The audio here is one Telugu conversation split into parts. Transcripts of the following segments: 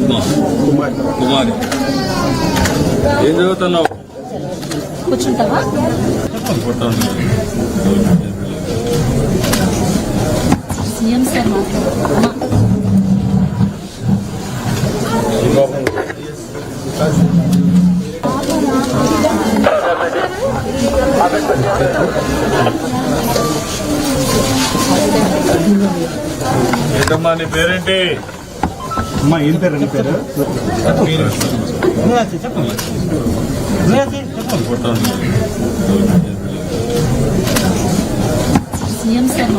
కుమారి ఏం చదువుతున్నావు? కూర్చుంటావా? సీఎం సార్ ఏంటమ్మా నీ పేరేంటి? అమ్మా ఏం పేరు నీ పేరు? చెప్పండి. సీఎం సార్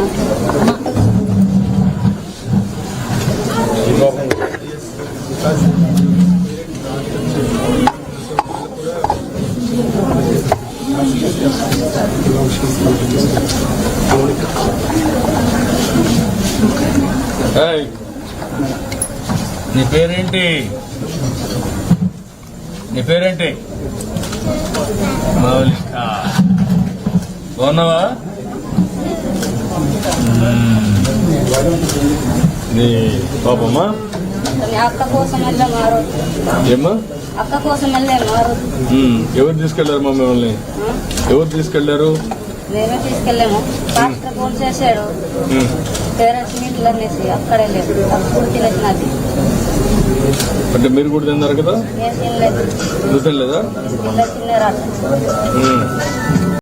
నీ పేరేంటి? నీ పేరేంటి? మౌలిక. బాగున్నావా? నీ పాపమ్మా అక్క కోసం వెళ్ళారు. ఏమ్మా? అక్క కోసం వెళ్ళారు. ఎవరు తీసుకెళ్లారు మా మిమ్మల్ని? ఎవరు తీసుకెళ్లారు? మేమే తీసుకెళ్ళాము. పాస్టర్ ఫోన్ చేశాడు, పేరెంట్స్ మీట్లు అనేసి అక్కడే లేదు. అప్పుడు తినేసినది. అంటే మీరు కూడా తిన్నారు కదా? ఏం తినలేదు. నువ్వు తినలేదా? తిన్నారు.